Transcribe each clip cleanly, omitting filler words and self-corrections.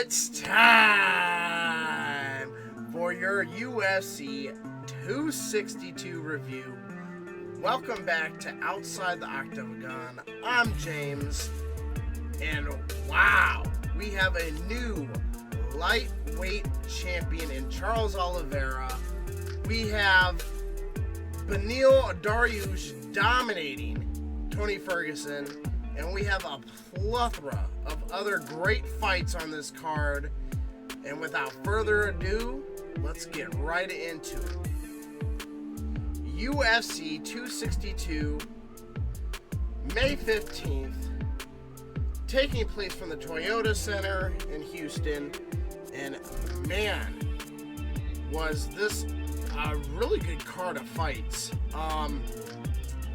It's time for your UFC 262 review. Welcome back to Outside the Octagon. I'm James, and wow, we have a new lightweight champion in Charles Oliveira. We have Beneil Dariush dominating Tony Ferguson, and we have a plethora of other great fights on this card. And without further ado, let's get right into it. UFC 262, May 15th, taking place from the Toyota Center in Houston. And man, was this a really good card of fights.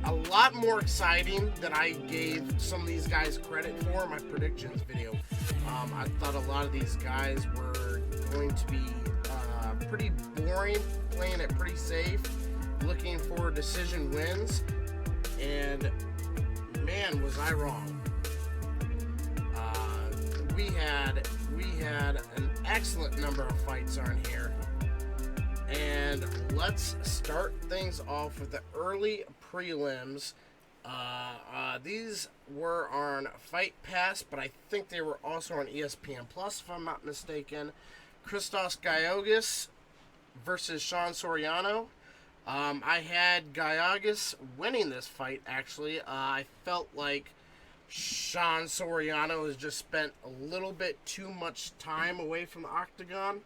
A lot more exciting than I gave some of these guys credit for in my predictions video. I thought a lot of these guys were going to be pretty boring, playing it pretty safe, looking for decision wins, and man, was I wrong. We had an excellent number of fights on here. And let's start things off with the early prelims. These were on Fight Pass, but I think they were also on ESPN Plus, if I'm not mistaken. Christos Guyogas versus Sean Soriano. I had Guyogas winning this fight, actually. I felt like Sean Soriano has just spent a little bit too much time away from the octagon.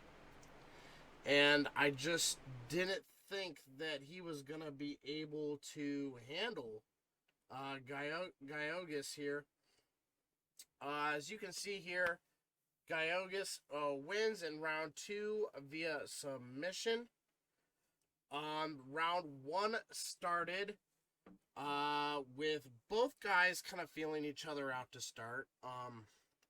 And I just didn't think that he was going to be able to handle Guyogas here. As you can see here, Guyogas wins in round 2 via submission. Round 1 started with both guys kind of feeling each other out to start.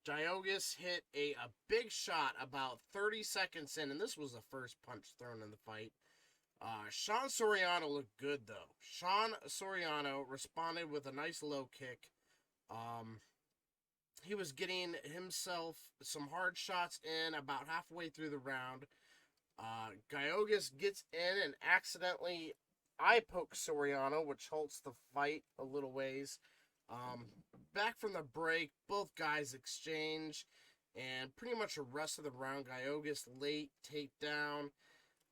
Guyogas hit a big shot about 30 seconds in, and this was the first punch thrown in the fight. Sean Soriano looked good, though. Sean Soriano responded with a nice low kick. He was getting himself some hard shots in about halfway through the round. Guyogas gets in and accidentally eye pokes Soriano, which halts the fight a little ways. Back from the break, both guys exchange, and pretty much the rest of the round, Guyogas late takedown.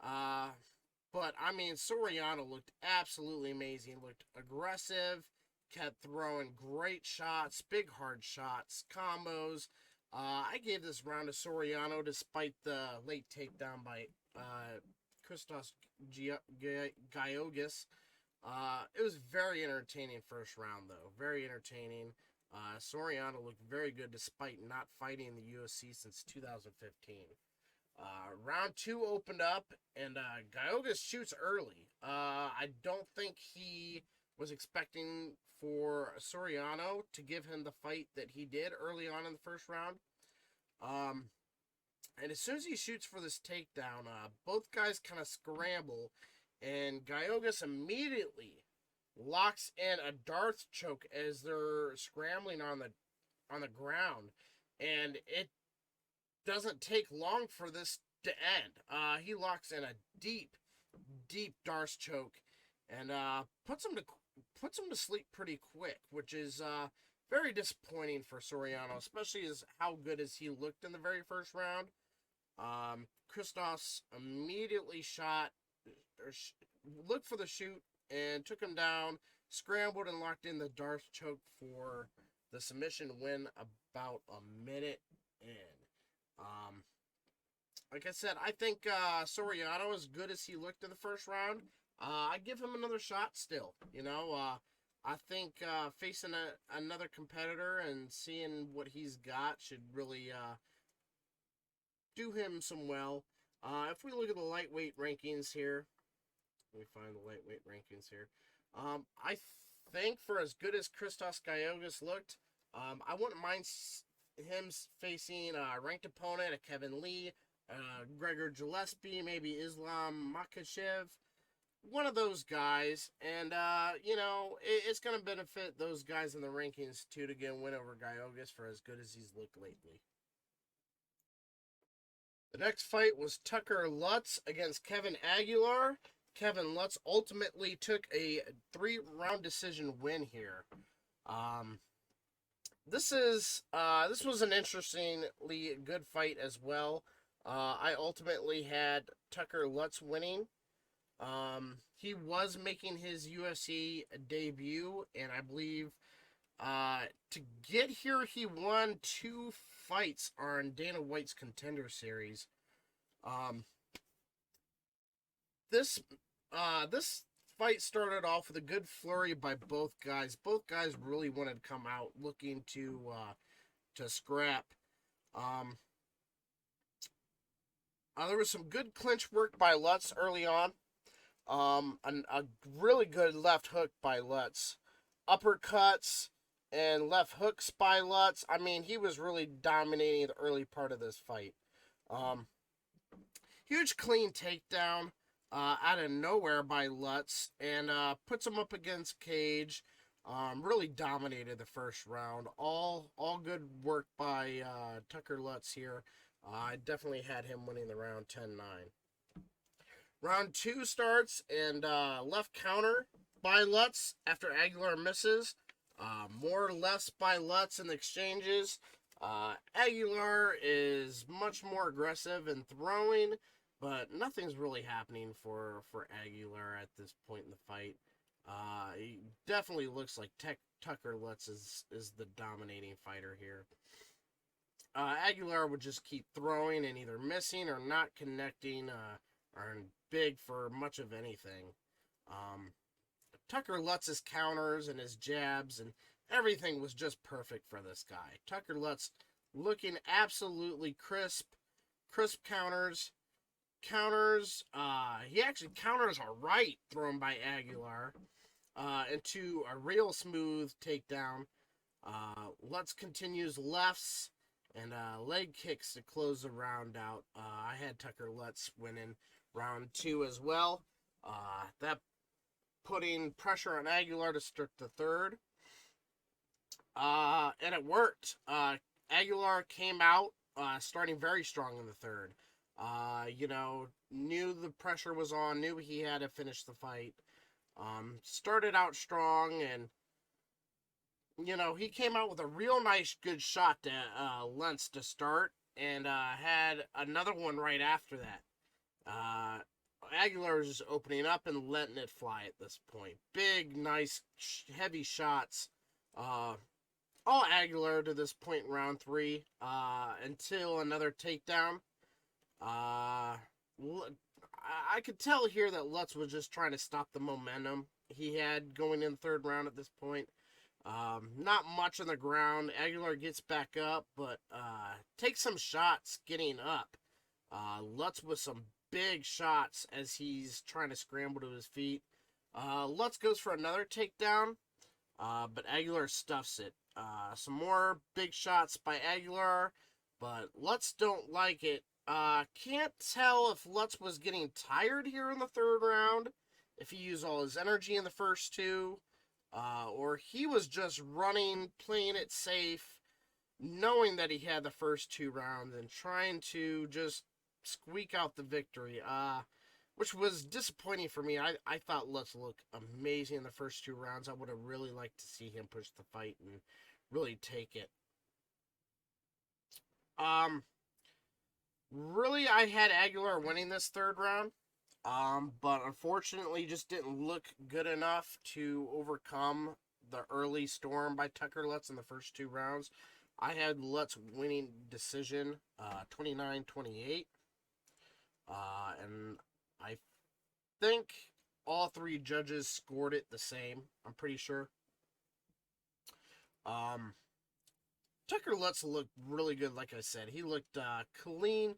But, I mean, Soriano looked absolutely amazing, looked aggressive, kept throwing great shots, big hard shots, combos. I gave this round to Soriano despite the late takedown by Christos Guyogas. It was very entertaining first round, though. Very entertaining. Soriano looked very good despite not fighting in the UFC since 2015. Round 2 opened up, and Guyogas shoots early. I don't think he was expecting for Soriano to give him the fight that he did early on in the first round. And as soon as he shoots for this takedown, both guys kind of scramble, and Guyogas immediately locks in a Darth choke as they're scrambling on the ground, and it doesn't take long for this to end. He locks in a deep Darth choke, and puts him to sleep pretty quick, which is very disappointing for Soriano, especially as how good as he looked in the very first round. Christos immediately looked for the shoot and took him down, scrambled and locked in the Darth choke for the submission win about a minute in. Like I said, I think Soriano, as good as he looked in the first round, I give him another shot still. I think facing another competitor and seeing what he's got should really do him some well. If we look at the lightweight rankings here, let me find the lightweight rankings here. I think for as good as Christos Guyogas looked, I wouldn't mind him facing a ranked opponent, a Kevin Lee, Gregor Gillespie, maybe Islam Makhachev, one of those guys. And, it's going to benefit those guys in the rankings, too, to get a win over Guyogas for as good as he's looked lately. The next fight was Tucker Lutz against Kevin Aguilar. Kevin Lutz ultimately took a 3-round decision win here. This was an interestingly good fight as well. I ultimately had Tucker Lutz winning. He was making his UFC debut, and I believe to get here, he won 2 fights on Dana White's Contender Series. This fight started off with a good flurry by both guys. Both guys really wanted to come out looking to scrap. There was some good clinch work by Lutz early on. A really good left hook by Lutz. Uppercuts and left hooks by Lutz. I mean, he was really dominating the early part of this fight. Huge clean takedown out of nowhere by Lutz, and puts him up against cage. Really dominated the first round. All good work by Tucker Lutz here. I definitely had him winning the round 10-9. Round 2 starts, and left counter by Lutz after Aguilar misses. More lefts by Lutz in the exchanges. Aguilar is much more aggressive in throwing, but nothing's really happening for Aguilar at this point in the fight. He definitely looks like Tucker Lutz is the dominating fighter here. Aguilar would just keep throwing and either missing or not connecting, or big for much of anything. Tucker Lutz's counters and his jabs and everything was just perfect for this guy. Tucker Lutz looking absolutely crisp counters. He actually counters a right thrown by Aguilar into a real smooth takedown. Lutz continues lefts and leg kicks to close the round out. I had Tucker Lutz winning round 2 as well. That putting pressure on Aguilar to start the third. And it worked. Aguilar came out starting very strong in the third. Knew the pressure was on, knew he had to finish the fight. Started out strong, and he came out with a real nice good shot to Lentz to start, and had another one right after that. Aguilar was just opening up and letting it fly at this point. Big, nice, heavy shots. All Aguilar to this point in round 3, until another takedown. I could tell here that Lutz was just trying to stop the momentum he had going in the third round at this point. Not much on the ground. Aguilar gets back up, but takes some shots getting up. Lutz with some big shots as he's trying to scramble to his feet. Lutz goes for another takedown, but Aguilar stuffs it. Some more big shots by Aguilar, but Lutz don't like it. Can't tell if Lutz was getting tired here in the third round, if he used all his energy in the first 2, or he was just running, playing it safe, knowing that he had the first 2 rounds and trying to just squeak out the victory, which was disappointing for me. I thought Lutz looked amazing in the first 2 rounds. I would have really liked to see him push the fight and really take it. Really, I had Aguilar winning this third round, but unfortunately just didn't look good enough to overcome the early storm by Tucker Lutz in the first 2 rounds. I had Lutz winning decision, 29-28, and I think all 3 judges scored it the same. I'm pretty sure. Tucker Lutz looked really good, like I said. He looked clean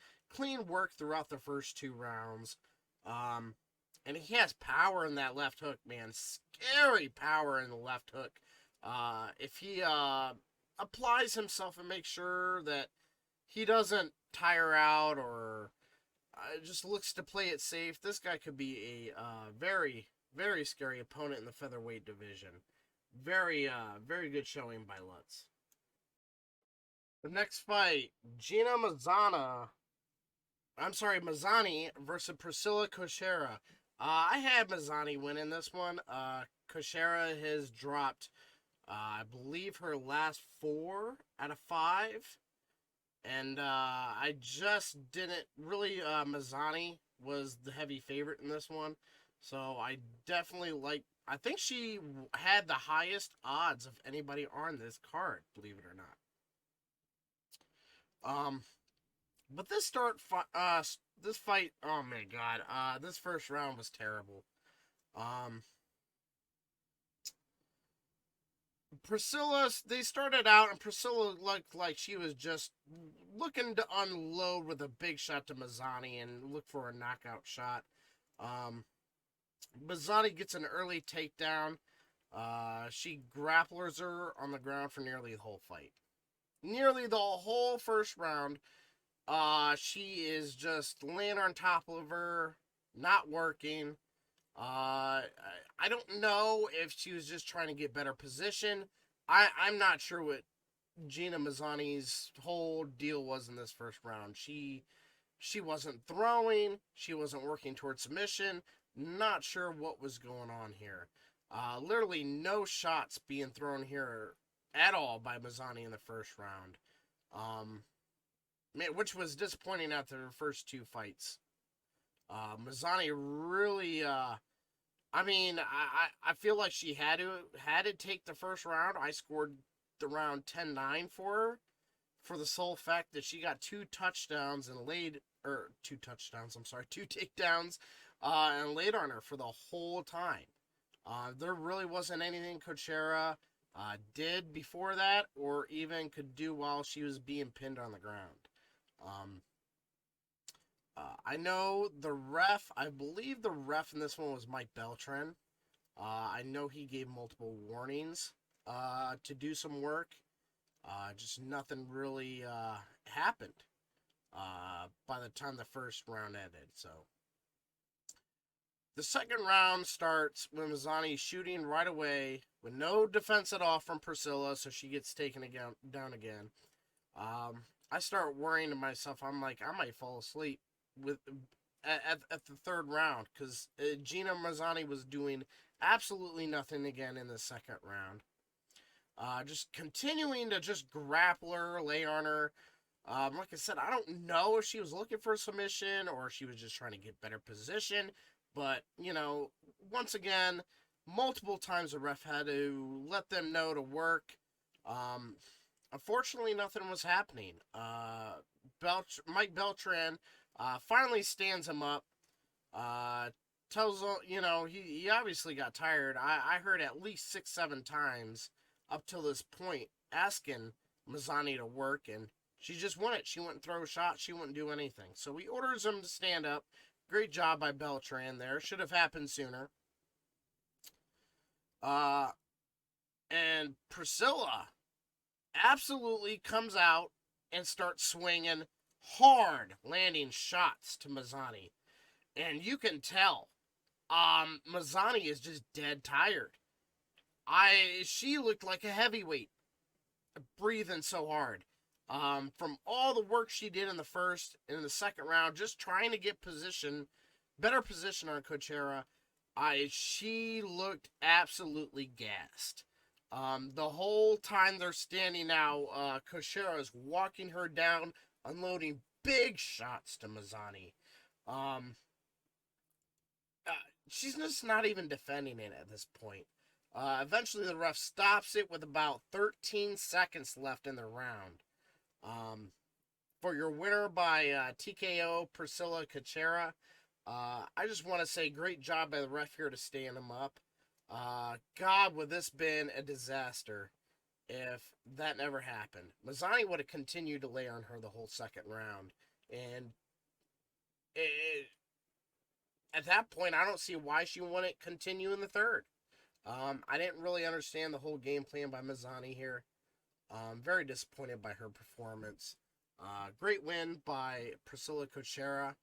work throughout the first 2 rounds. And he has power in that left hook, man. Scary power in the left hook. If he applies himself and makes sure that he doesn't tire out or just looks to play it safe, this guy could be a very, very scary opponent in the featherweight division. Very good showing by Lutz. The next fight, Gina Mazzana I'm sorry, Mazzani versus Priscilla Kuchera. I had Mazzani winning this one. Kuchera has dropped, I believe, her last 4 out of 5. And I just didn't really. Mazzani was the heavy favorite in this one. So I definitely like. I think she had the highest odds of anybody on this card, believe it or not. Um, but this fight, oh my god, this first round was terrible. Um, Priscilla, they started out, and Priscilla looked like she was just looking to unload with a big shot to Mazzani and look for a knockout shot. Um, Mazzani gets an early takedown. She grapplers her on the ground for nearly the whole fight. Nearly the whole first round, she is just laying on top of her, not working. I don't know if she was just trying to get better position. I'm not sure what Gina Mazzani's whole deal was in this first round. She wasn't throwing. She wasn't working towards submission. Not sure what was going on here. Literally no shots being thrown here at all by Mazzani in the first round. Which was disappointing after the first 2 fights. Mazzani really, I feel like she had to take the first round. I scored the round 10-9 for her, for the sole fact that she got 2 touchdowns and laid, or 2 touchdowns, I'm sorry, 2 takedowns, and laid on her for the whole time. There really wasn't anything Kuchera did before that, or even could do while she was being pinned on the ground. I know the ref, I believe the ref in this one was Mike Beltran. I know he gave multiple warnings to do some work. Just nothing really happened by the time the first round ended. So the second round starts with Mazzani shooting right away with no defense at all from Priscilla, so she gets taken down again. I start worrying to myself. I'm like, I might fall asleep with at the third round, because Gina Mazzani was doing absolutely nothing again in the second round. Just continuing to just grapple her, lay on her. Like I said, I don't know if she was looking for a submission or if she was just trying to get better position. But, once again, multiple times the ref had to let them know to work. Unfortunately, nothing was happening. Mike Beltran finally stands him up. Tells him, he obviously got tired. I heard at least 6-7 times up till this point asking Mazzani to work, and she just wouldn't. She wouldn't throw a shot. She wouldn't do anything. So he orders him to stand up. Great job by Beltran there. Should have happened sooner. And Priscilla absolutely comes out and starts swinging hard, landing shots to Mazzani. And you can tell, Mazzani is just dead tired. She looked like a heavyweight, breathing so hard. From all the work she did in the first and in the second round, just trying to get better position on Kuchera, she looked absolutely gassed. The whole time they're standing now, Kuchera is walking her down, unloading big shots to Mazzani. She's just not even defending it at this point. Eventually, the ref stops it with about 13 seconds left in the round. For your winner by TKO, Priscilla Kuchera, I just want to say great job by the ref here to stand him up. God, would this been a disaster if that never happened. Mazzani would have continued to lay on her the whole second round. And at that point, I don't see why she wouldn't continue in the third. I didn't really understand the whole game plan by Mazzani here. Very disappointed by her performance. Great win by Priscilla Kuchera.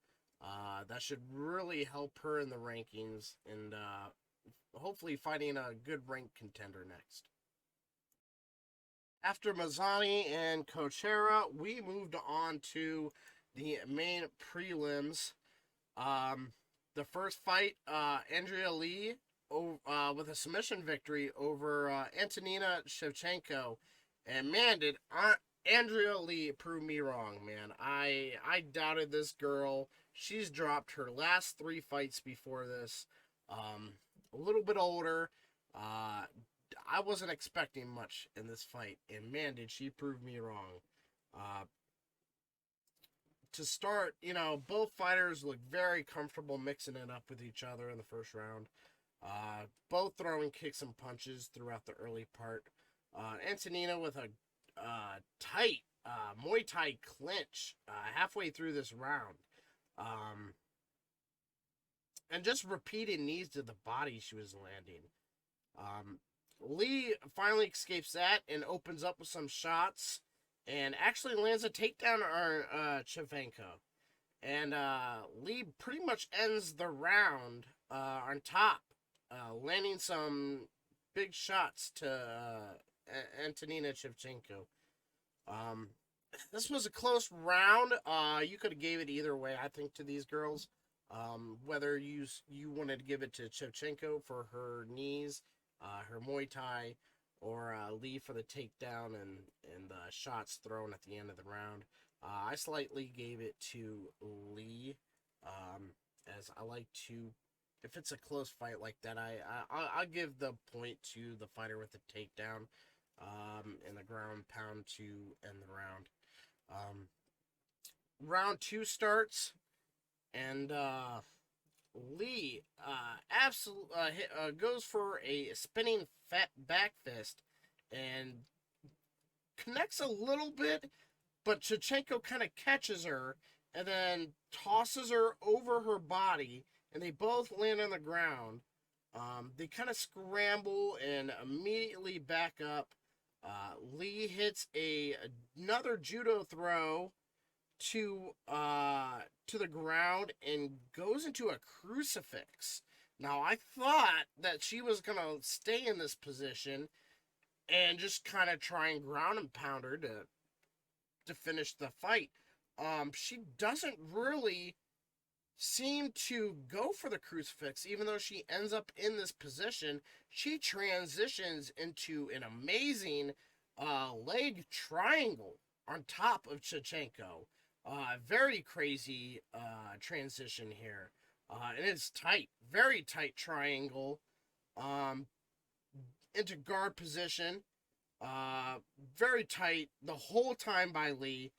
That should really help her in the rankings, and hopefully fighting a good ranked contender next. After Mazzani and Kuchera, we moved on to the main prelims. The first fight, Andrea Lee with a submission victory over Antonina Shevchenko. And man, did Andrea Lee prove me wrong, man. I doubted this girl. She's dropped her last 3 fights before this. A little bit older. I wasn't expecting much in this fight, and man, did she prove me wrong. Uh, to start, both fighters look very comfortable mixing it up with each other in the first round. Both throwing kicks and punches throughout the early part. Antonina with a tight Muay Thai clinch halfway through this round. And just repeating knees to the body she was landing. Lee finally escapes that and opens up with some shots and actually lands a takedown on Shevchenko. And Lee pretty much ends the round on top, landing some big shots to Antonina Shevchenko. This was a close round. You could have gave it either way, I think, to these girls. Whether you wanted to give it to Shevchenko for her knees, her Muay Thai, or Lee for the takedown and the shots thrown at the end of the round. I slightly gave it to Lee, as I like to, if it's a close fight like that, I'll give the point to the fighter with the takedown, and the ground pound to end the round. Round 2 starts, and Lee goes for a spinning fat back fist and connects a little bit, but Shevchenko kind of catches her and then tosses her over her body, and they both land on the ground. They kind of scramble and immediately back up. Lee hits another judo throw to the ground and goes into a crucifix. Now, I thought that she was gonna stay in this position and just kind of try and ground and pound her to finish the fight. She doesn't really seem to go for the crucifix, even though she ends up in this position. She transitions into an amazing leg triangle on top of Shevchenko. Very crazy transition here. And it's tight, very tight triangle into guard position. Very tight the whole time by Lee.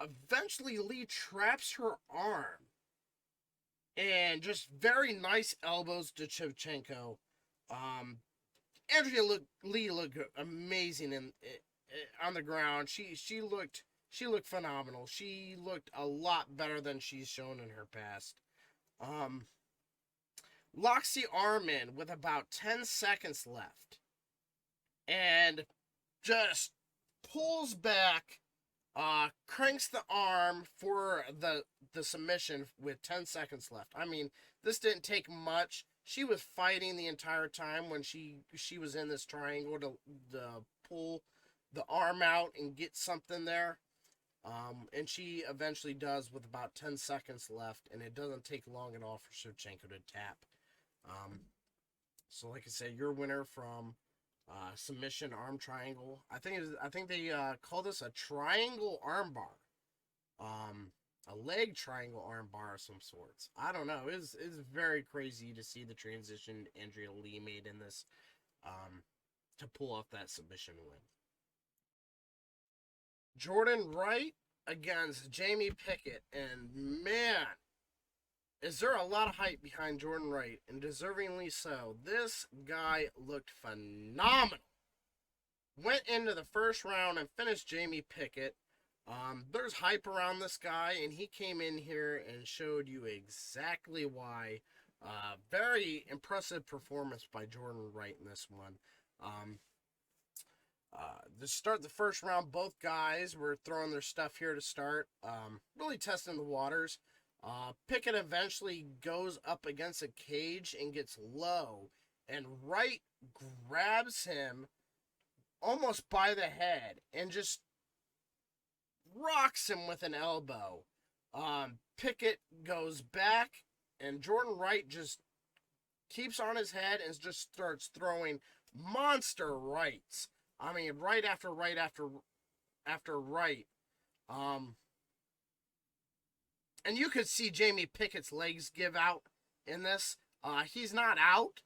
Eventually, Lee traps her arm and just very nice elbows to Shevchenko. Lee looked amazing on the ground. She looked phenomenal. She looked a lot better than she's shown in her past. Locks the arm in with about 10 seconds left and just pulls back, cranks the arm for the submission with 10 seconds left. I mean, this didn't take much. She was fighting the entire time when she was in this triangle to pull the arm out and get something there. And she eventually does with about 10 seconds left, and it doesn't take long at all for Shevchenko to tap. So like I said, your winner from submission arm triangle. I think they call this a triangle armbar. A leg triangle armbar of some sorts. I don't know. It's very crazy to see the transition Andrea Lee made in this, to pull off that submission win. Jordan Wright against Jamie Pickett, and man, is there a lot of hype behind Jordan Wright, and deservingly so. This guy looked phenomenal. Went into the first round and finished Jamie Pickett. There's hype around this guy, and he came in here and showed you exactly why. Very impressive performance by Jordan Wright in this one. To start the first round, both guys were throwing their stuff here to start. Really testing the waters. Pickett eventually goes up against a cage and gets low, and Wright grabs him almost by the head and just rocks him with an elbow. Pickett goes back, and Jordan Wright just keeps on his head and just starts throwing monster rights. I mean, right after right after right. And you could see Jamie Pickett's legs give out in this. He's not out,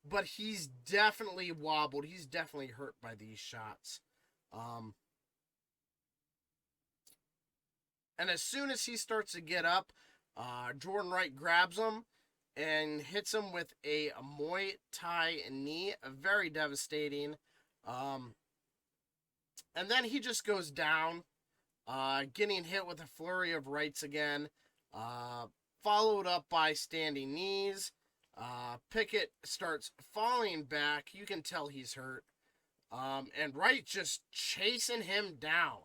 but he's definitely wobbled. He's definitely hurt by these shots. And as soon as he starts to get up, Jordan Wright grabs him and hits him with a Muay Thai knee. Very devastating. And then he just goes down, getting hit with a flurry of rights again, followed up by standing knees. Pickett starts falling back. You can tell he's hurt. And Wright just chasing him down.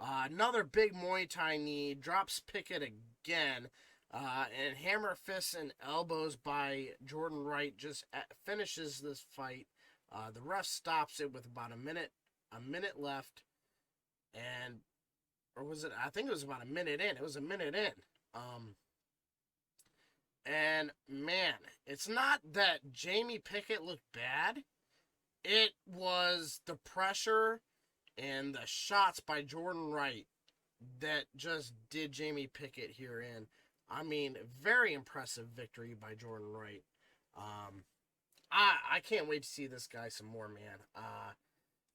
Another big Muay Thai knee, drops Pickett again. And hammer fists and elbows by Jordan Wright just finishes this fight. The ref stops it with about a minute left. And, or was it, I think it was about a minute in. It was a minute in. And man, it's not that Jamie Pickett looked bad. It was the pressure and the shots by Jordan Wright that just did Jamie Pickett here in. I mean, very impressive victory by Jordan Wright. I can't wait to see this guy some more, man.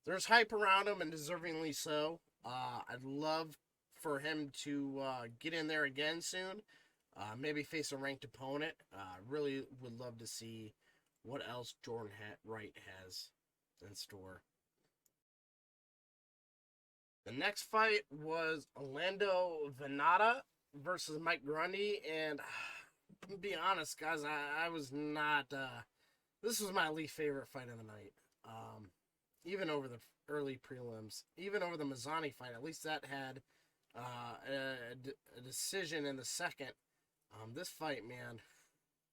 There's hype around him, and deservingly so. I'd love for him to get in there again soon. Maybe face a ranked opponent. Really would love to see what else Jordan Wright has in store. The next fight was Orlando Vanada versus Mike Grundy, and to be honest, guys, I was not. This was my least favorite fight of the night. Even over the early prelims, even over the Mazzani fight. At least that had a decision in the second. This fight, man,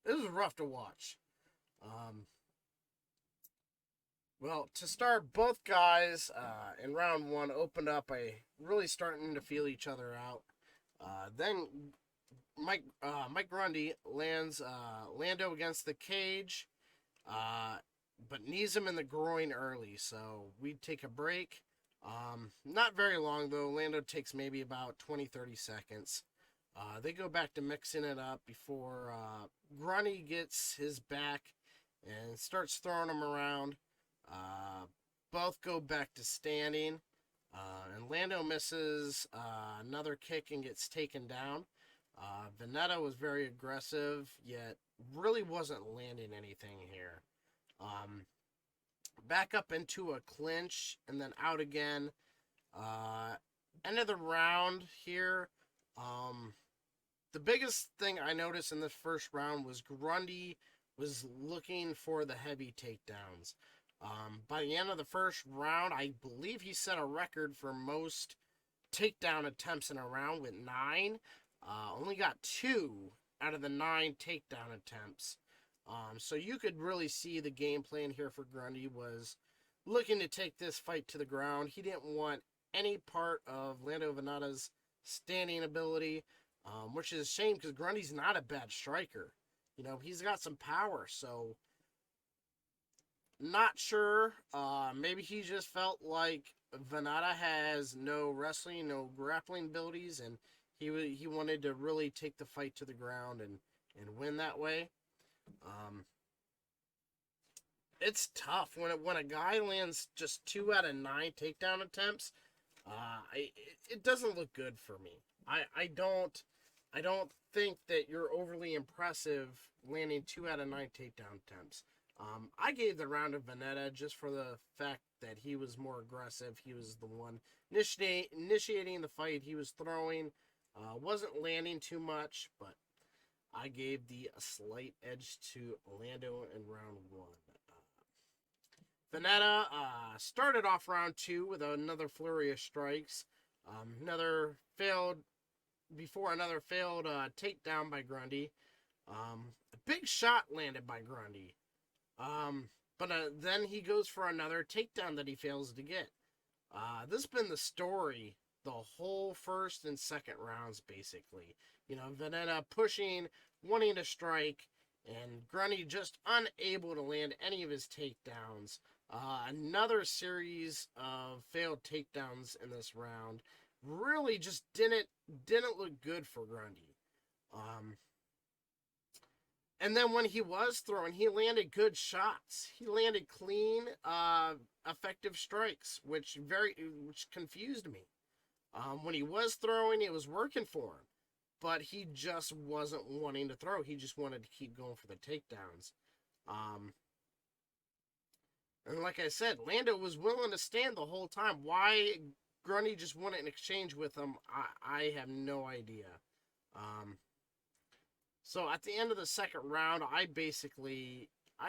it was rough to watch. Well, to start, both guys in round one opened up by really starting to feel each other out. Then Mike Grundy lands Lando against the cage, but knees him in the groin early, so we take a break. Not very long, though. Lando takes maybe about 20-30 seconds. They go back to mixing it up before Grundy gets his back and starts throwing him around. Both go back to standing. And Lando misses another kick and gets taken down. Vanada was very aggressive, yet really wasn't landing anything here. Back up into a clinch and then out again. End of the round here. The biggest thing I noticed in the first round was Grundy was looking for the heavy takedowns. By the end of the first round, I believe he set a record for most takedown attempts in a round with 9. Only got 2 out of the 9 takedown attempts. So you could really see the game plan here for Grundy was looking to take this fight to the ground. He didn't want any part of Lando Vanada's standing ability, which is a shame because Grundy's not a bad striker. You know, he's got some power, so not sure. Maybe he just felt like Vanada has no wrestling, no grappling abilities, and he wanted to really take the fight to the ground and win that way. It's tough when a guy lands just 2 out of 9 takedown attempts. It doesn't look good for me. I don't think that you're overly impressive landing 2 out of 9 takedown attempts. I gave the round to Vanada just for the fact that he was more aggressive. He was the one initiating the fight. He was throwing, wasn't landing too much, but I gave the slight edge to Orlando in round 1. Vanada started off round 2 with another flurry of strikes. Another failed takedown by Grundy. A big shot landed by Grundy. But then he goes for another takedown that he fails to get. This has been the story the whole first and second rounds, basically. You know, Vanada pushing, wanting to strike, and Grundy just unable to land any of his takedowns. Another series of failed takedowns in this round. Really just didn't look good for Grundy. And then when he was throwing, he landed good shots. He landed clean, effective strikes, which confused me. When he was throwing, it was working for him, but he just wasn't wanting to throw. He just wanted to keep going for the takedowns. And like I said, Lando was willing to stand the whole time. Why Grundy just wanted an exchange with him, I have no idea. So at the end of the second round, I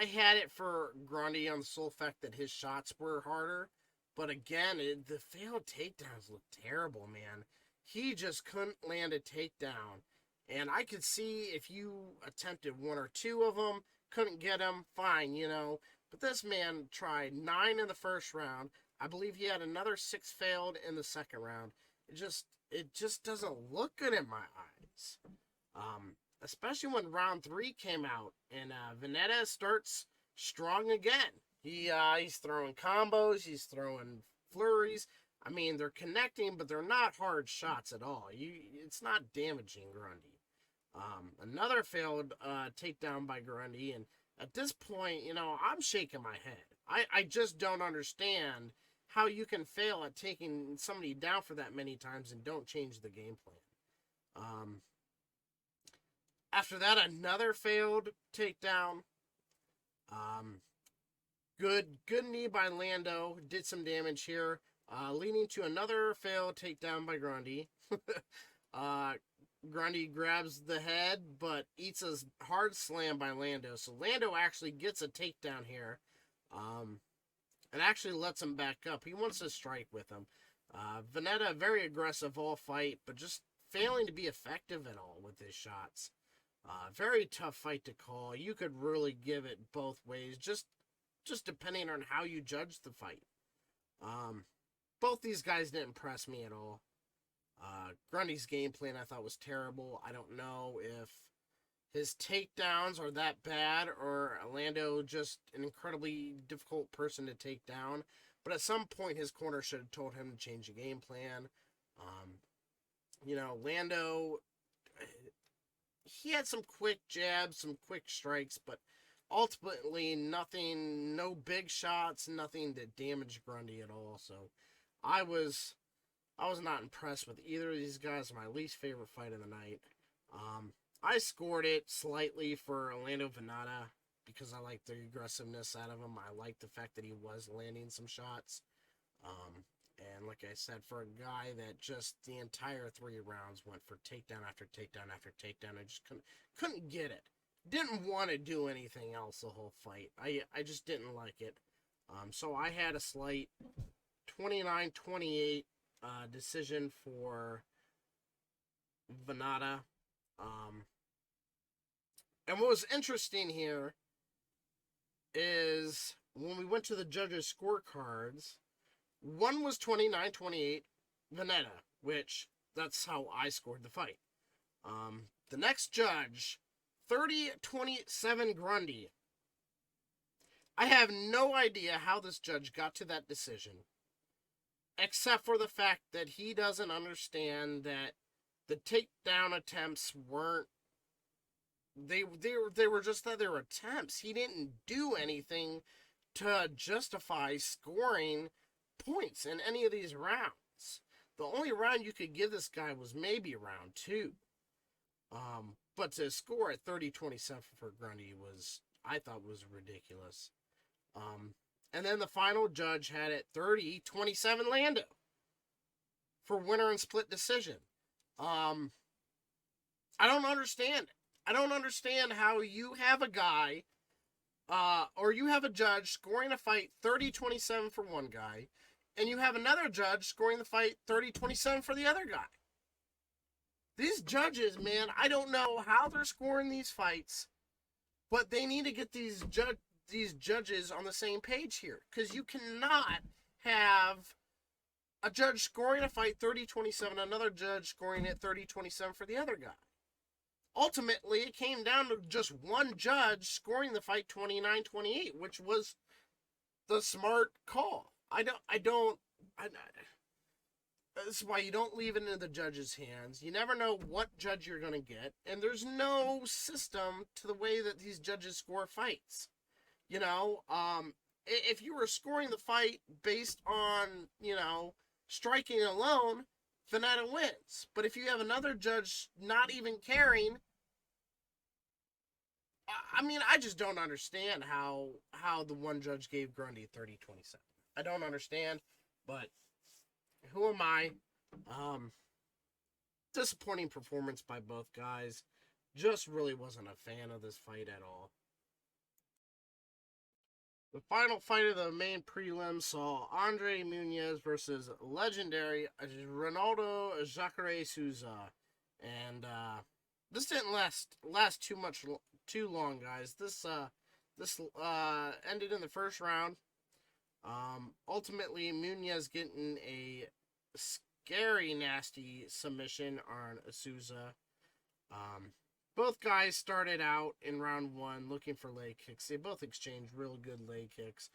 had it for Grundy on the sole fact that his shots were harder. But again, the failed takedowns looked terrible, man. He just couldn't land a takedown. And I could see if you attempted one or two of them, couldn't get them, fine, you know. But this man tried 9 in the first round. I believe he had another 6 failed in the second round. It just doesn't look good in my eyes. Especially when round 3 came out and Vanada starts strong again. He's throwing combos, he's throwing flurries. I mean, they're connecting, but they're not hard shots at all. It's not damaging Grundy. Another failed takedown by Grundy, and at this point, you know, I'm shaking my head. I just don't understand how you can fail at taking somebody down for that many times and don't change the game plan. After that, another failed takedown. Good knee by Lando. Did some damage here. Leading to another failed takedown by Grundy. Grundy grabs the head, but eats a hard slam by Lando. So Lando actually gets a takedown here. And actually lets him back up. He wants to strike with him. Vanada, very aggressive all fight, but just failing to be effective at all with his shots. Very tough fight to call. You could really give it both ways, just depending on how you judge the fight. Both these guys didn't impress me at all. Grundy's game plan I thought was terrible. I don't know if his takedowns are that bad or Lando just an incredibly difficult person to take down. But at some point his corner should have told him to change the game plan. You know, Lando, he had some quick jabs, some quick strikes, but ultimately nothing, no big shots, nothing that damaged Grundy at all. So I was not impressed with either of these guys. My least favorite fight of the night. I scored it slightly for Orlando Vanada because I like the aggressiveness out of him. I like the fact that he was landing some shots. And like I said, for a guy that just the entire 3 rounds went for takedown after takedown after takedown, I just couldn't get it. Didn't want to do anything else the whole fight. I just didn't like it. So I had a slight 29-28 decision for Vanada. And what was interesting here is when we went to the judges' scorecards, one was 29-28 Vanada, which that's how I scored the fight. The next judge, 30-27 Grundy. I have no idea how this judge got to that decision, except for the fact that he doesn't understand that the takedown attempts weren't, they were just that they were attempts. He didn't do anything to justify scoring points in any of these rounds. The only round you could give this guy was maybe round 2. But to score at 30-27 for Grundy I thought was ridiculous. And then the final judge had it 30-27 Lando for winner and split decision. I don't understand it. I don't understand how you have a guy, or you have a judge scoring a fight 30-27 for one guy, and you have another judge scoring the fight 30-27 for the other guy. These judges, man, I don't know how they're scoring these fights, but they need to get these judges on the same page here, because you cannot have a judge scoring a fight 30-27, another judge scoring it 30-27 for the other guy. Ultimately, it came down to just one judge scoring the fight 29-28, which was the smart call. This is why you don't leave it in the judge's hands. You never know what judge you're going to get, and there's no system to the way that these judges score fights. If you were scoring the fight based on, striking alone, Vanada wins. But if you have another judge not even caring, I just don't understand how the one judge gave Grundy 30-27. I don't understand, but who am I? Disappointing performance by both guys. Just really wasn't a fan of this fight at all. The final fight of the main prelim saw Andre Munoz versus legendary Ronaldo Jacare Souza. And this didn't last too long, guys. This ended in the first round. Ultimately, Munoz getting a scary, nasty submission on Souza. Both guys started out in round one looking for leg kicks. They both exchanged real good leg kicks.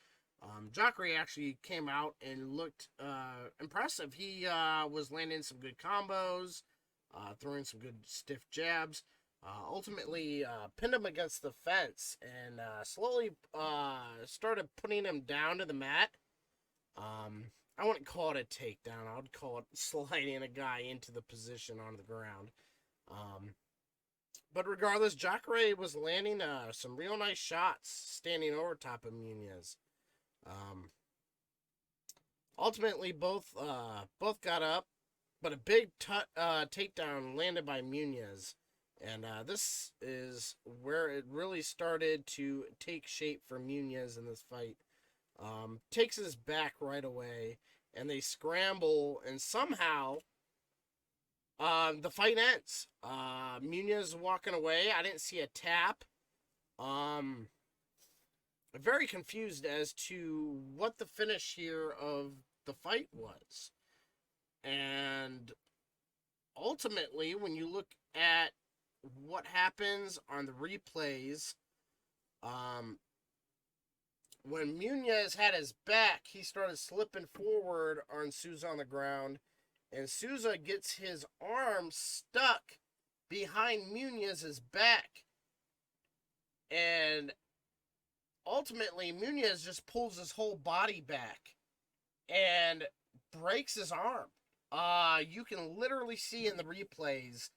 Jacare actually came out and looked impressive. He was landing some good combos, throwing some good stiff jabs. Ultimately, pinned him against the fence and slowly started putting him down to the mat. I wouldn't call it a takedown. I would call it sliding a guy into the position on the ground. But regardless, Jacare was landing some real nice shots standing over top of Munoz. Ultimately, both got up, but a big takedown landed by Munoz. And this is where it really started to take shape for Munoz in this fight. Takes his back right away, and they scramble, and somehow the fight ends. Munoz walking away. I didn't see a tap. Very confused as to what the finish here of the fight was. And ultimately, when you look at what happens on the replays, when Munoz had his back, he started slipping forward on Souza on the ground, and Souza gets his arm stuck behind Munoz's back. And ultimately, Munoz just pulls his whole body back and breaks his arm. You can literally see in the replays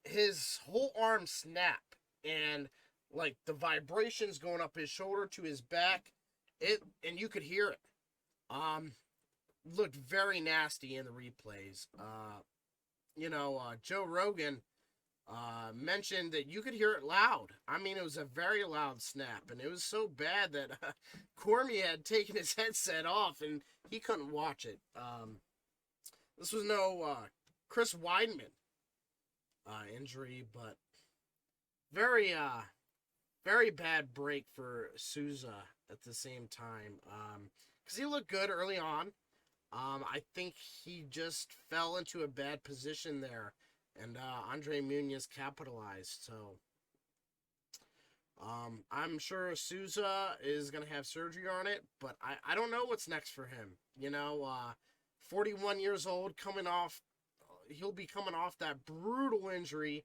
his whole arm snap, and like the vibrations going up his shoulder to his back, and you could hear it. Looked very nasty in the replays. Joe Rogan mentioned that you could hear it loud. It was a very loud snap, and it was so bad that Cormier had taken his headset off, and he couldn't watch it. This was no Chris Weidman injury, but very bad break for Souza at the same time. Because he looked good early on. I think he just fell into a bad position there, and Andre Munoz capitalized. So I'm sure Souza is going to have surgery on it, but I don't know what's next for him. 41 years old, he'll be coming off that brutal injury.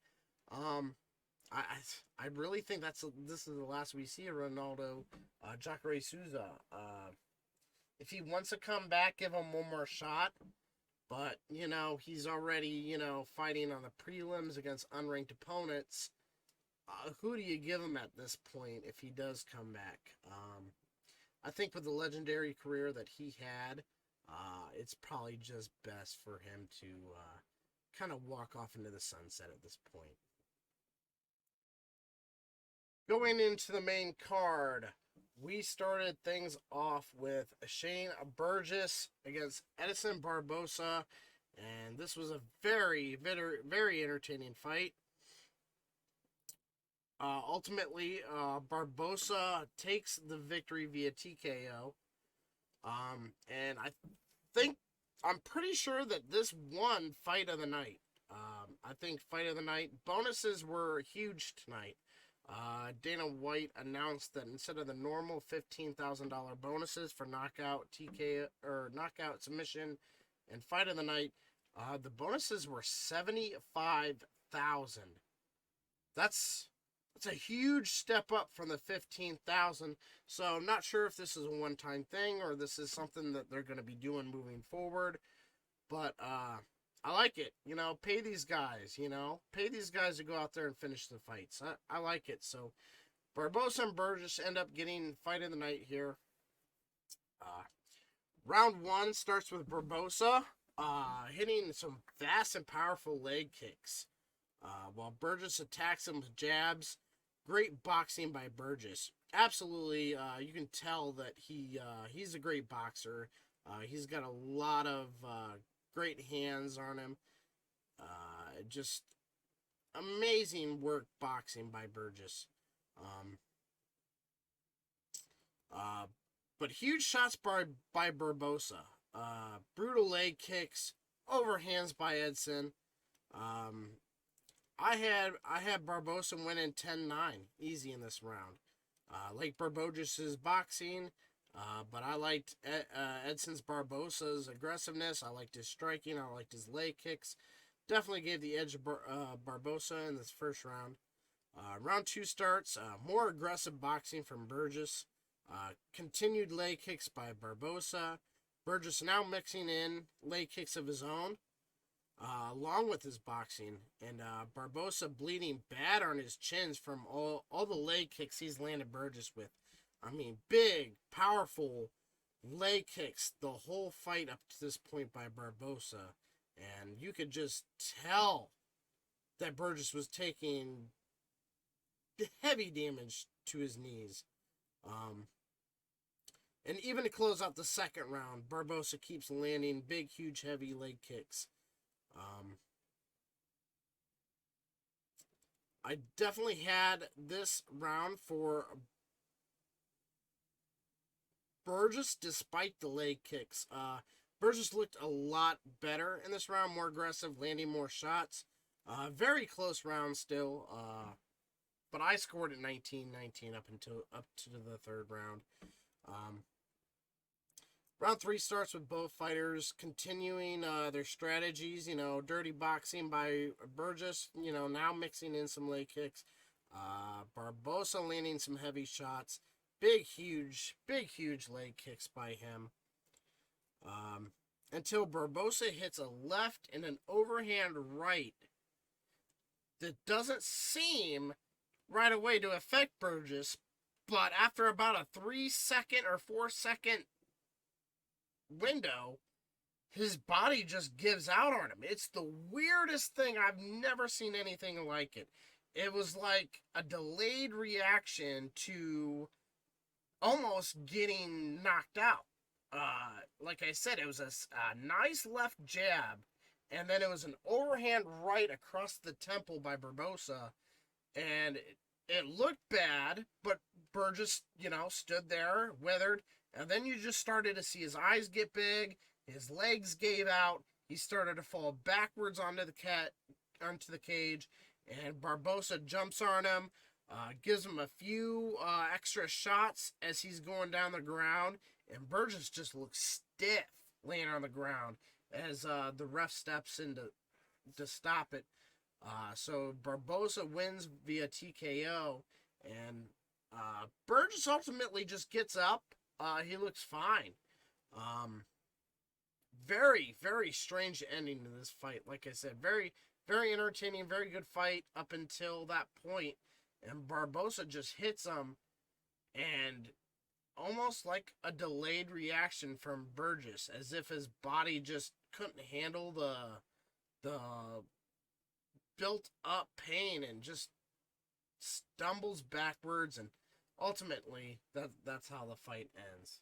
I really think this is the last we see of Ronaldo Jacare Souza. If he wants to come back, give him one more shot. But, he's already, fighting on the prelims against unranked opponents. Who do you give him at this point if he does come back? I think with the legendary career that he had, it's probably just best for him to kind of walk off into the sunset at this point. Going into the main card, we started things off with Shane Burgess against Edson Barbosa, and this was a very, very, very entertaining fight. Ultimately, Barbosa takes the victory via TKO, and I think I'm pretty sure that this won fight of the night. I think fight of the night. Bonuses were huge tonight. Dana White announced that instead of the normal $15,000 bonuses for knockout, TK, or knockout submission and fight of the night, the bonuses were $75,000. That's a huge step up from the $15,000. So I'm not sure if this is a one-time thing or this is something that they're going to be doing moving forward. But I like it. Pay these guys. Pay these guys to go out there and finish the fights. I like it. So Barbose and Burgess end up getting fight of the night here. Round 1 starts with Barbosa hitting some fast and powerful leg kicks, while Burgess attacks him with jabs. Great boxing by Burgess. Absolutely, you can tell that he's a great boxer. He's got a lot of great hands on him. Just amazing work boxing by Burgess. But huge shots by Barbosa. Brutal leg kicks, overhands by Edson. I had Barbosa winning 10-9 easy in this round. Like Barbogis' boxing, but I liked Edson's Barbosa's aggressiveness. I liked his striking. I liked his leg kicks. Definitely gave the edge to Barbosa in this first round. Round 2 starts. More aggressive boxing from Burgess. Continued leg kicks by Barbosa. Burgess now mixing in leg kicks of his own, along with his boxing. And Barbosa bleeding bad on his chins from all the leg kicks he's landed Burgess with. I mean, big, powerful leg kicks the whole fight up to this point by Barbosa. And you could just tell that Burgess was taking heavy damage to his knees. And even to close out the second round, Barbosa keeps landing big, huge, heavy leg kicks. I definitely had this round for Burgess despite the leg kicks. Burgess looked a lot better in this round, more aggressive, landing more shots. Very close round still. But I scored at 19-19 up to the third round. Round 3 starts with both fighters continuing their strategies. Dirty boxing by Burgess. Now mixing in some leg kicks. Barbosa landing some heavy shots. Big, huge leg kicks by him. Until Barbosa hits a left and an overhand right that doesn't seem right away to affect Burgess, but after about a 3-second or 4-second window, his body just gives out on him. It's the weirdest thing. I've never seen anything like it. It was like a delayed reaction to almost getting knocked out. Like I said, it was a nice left jab, and then it was an overhand right across the temple by Barbosa, and it looked bad, but Burgess, stood there, withered, and then you just started to see his eyes get big, his legs gave out, he started to fall backwards onto the cage, and Barbosa jumps on him, gives him a few extra shots as he's going down the ground, and Burgess just looks stiff laying on the ground as the ref steps in to stop it. So Barbosa wins via TKO, and Burgess ultimately just gets up. He looks fine. Very, very strange ending to this fight. Like I said, very, very entertaining, very good fight up until that point. And Barbosa just hits him, and almost like a delayed reaction from Burgess, as if his body just couldn't handle the built up pain and just stumbles backwards, and ultimately that's how the fight ends.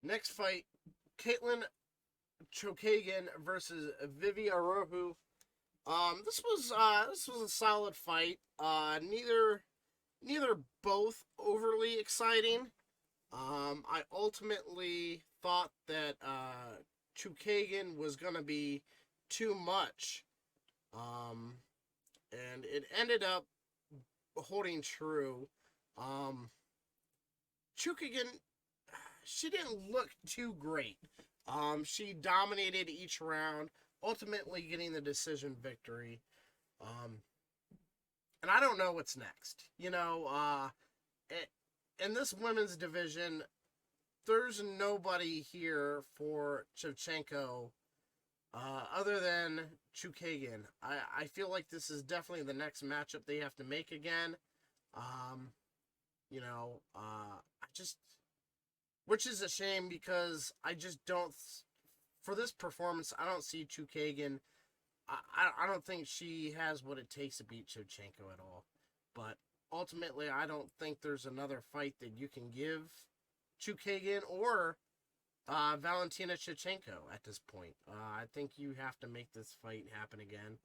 Next fight, Caitlyn Chokhagan versus Viviarobu. This was a solid fight. Neither both overly exciting. I ultimately thought that Chokhagan was going to be too much. Um, and it ended up holding true. Um, Chokhagan, she didn't look too great. She dominated each round, ultimately getting the decision victory. Um, and I don't know what's next. In this women's division, there's nobody here for Shevchenko other than Chokhagan. I feel like this is definitely the next matchup they have to make again. Um, I just, which is a shame because I just don't, for this performance, I don't see Chokhagan. I don't think she has what it takes to beat Shevchenko at all. But ultimately, I don't think there's another fight that you can give Chokhagan or Valentina Shevchenko at this point. I think you have to make this fight happen again.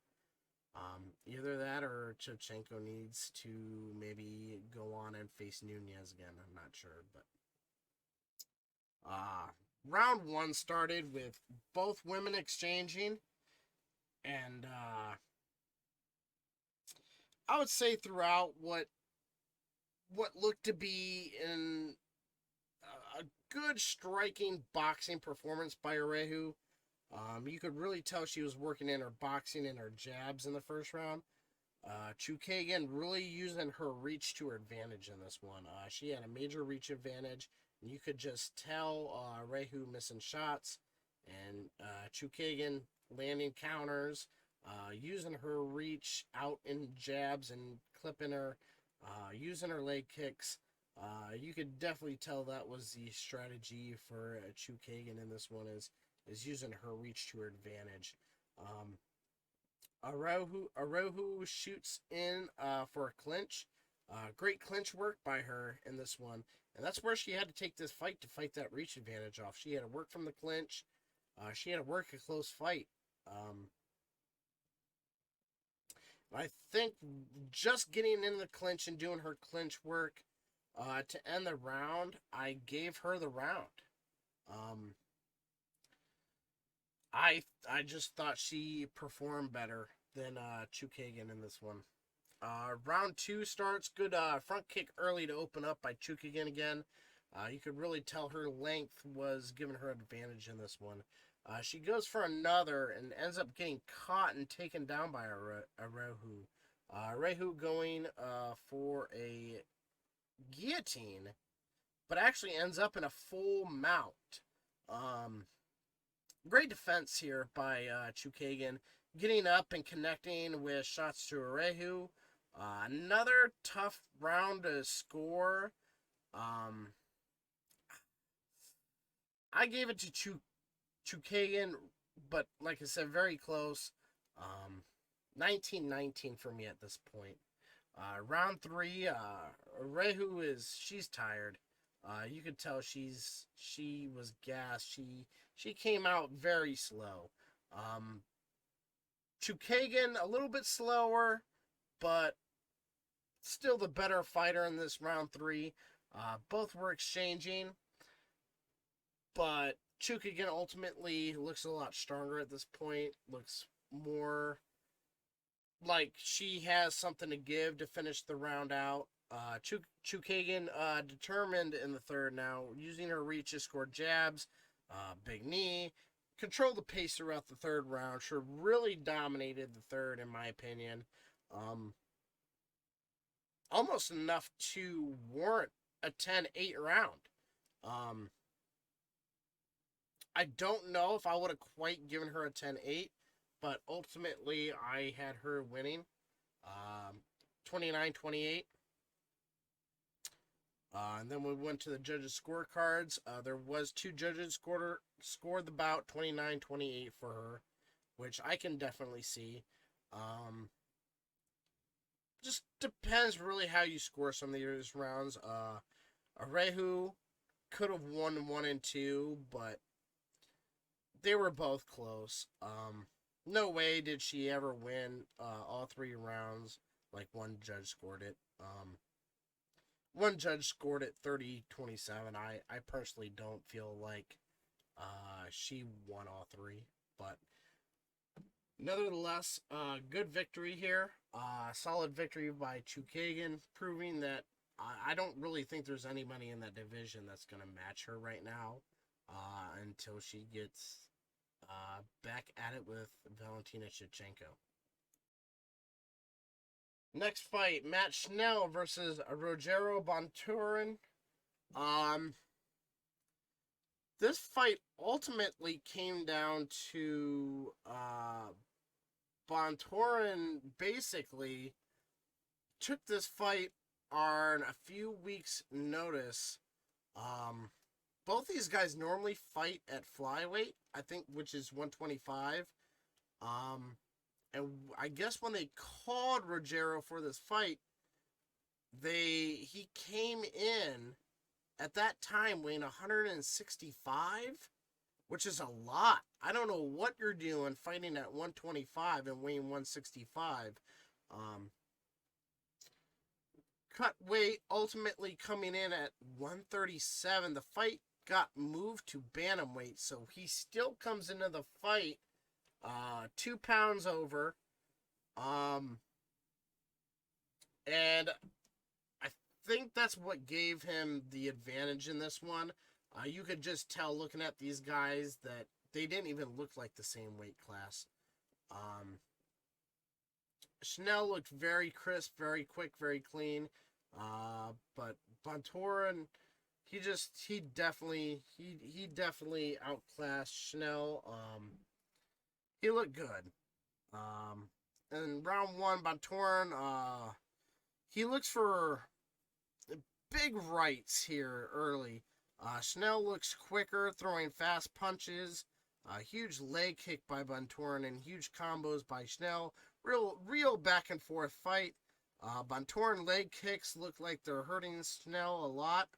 Either that or Shevchenko needs to maybe go on and face Nunez again. I'm not sure, but round one started with both women exchanging, and I would say throughout what looked to be in a good striking boxing performance by Areju. You could really tell she was working in her boxing and her jabs in the first round. Chokhagan really using her reach to her advantage in this one. She had a major reach advantage, and you could just tell Areju missing shots, and Chokhagan landing counters, using her reach out in jabs and clipping her, using her leg kicks. You could definitely tell that was the strategy for Chokhagan in this one is using her reach to her advantage. Areju shoots in for a clinch. Great clinch work by her in this one. And that's where she had to take this fight to fight that reach advantage off. She had to work from the clinch. She had to work a close fight. I think just getting in the clinch and doing her clinch work to end the round, I gave her the round. I just thought she performed better than Chokhagan in this one. Round two starts. Good front kick early to open up by Chokhagan again. You could really tell her length was giving her advantage in this one. She goes for another and ends up getting caught and taken down by Areju. Areju going for a guillotine, but actually ends up in a full mount. Great defense here by Chokhagan, getting up and connecting with shots to Areju. Another tough round to score. I gave it to Chokhagan, but like I said, very close. 19-19 for me at this point. Round three, Areju she's tired. You could tell she was gassed. She came out very slow. Chokhagan a little bit slower, but still the better fighter in this round three. Both were exchanging, but Chokhagan ultimately looks a lot stronger at this point. Looks more like she has something to give to finish the round out. Chokhagan determined in the third now, using her reach to score jabs, big knee, controlled the pace throughout the third round. She really dominated the third, in my opinion. Almost enough to warrant a 10-8 round. I don't know if I would have quite given her a 10-8, but ultimately I had her winning 29-28. And then we went to the judges' scorecards. There was two judges scored the bout 29-28 for her, which I can definitely see. Just depends really how you score some of these rounds. Areju could have won 1 and 2, but they were both close. No way did she ever win all 3 rounds like one judge scored it. one judge scored it 30-27. I personally don't feel like she won all three, but nevertheless, good victory here. Solid victory by Chokhagan, proving that I don't really think there's anybody in that division that's going to match her right now until she gets back at it with Valentina Shevchenko. Next fight, Matt Schnell versus Rogero Bonturin. This fight ultimately came down to Bonturin basically took this fight on a few weeks' notice. Both these guys normally fight at flyweight, I think, which is 125. And I guess when they called Rogero for this fight, he came in at that time weighing 165, which is a lot. I don't know what you're doing fighting at 125 and weighing 165. Cut weight ultimately coming in at 137. The fight got moved to bantamweight, so he still comes into the fight 2 pounds over. And I think that's what gave him the advantage in this one. You could just tell looking at these guys that they didn't even look like the same weight class. Schnell looked very crisp, very quick, very clean. But Bonturin, he definitely outclassed Schnell. He looked good. In round one, Bonturin, he looks for big rights here early. Schnell looks quicker, throwing fast punches. Huge leg kick by Bonturin and huge combos by Schnell. Real back and forth fight. Bonturin leg kicks look like they're hurting Schnell a lot.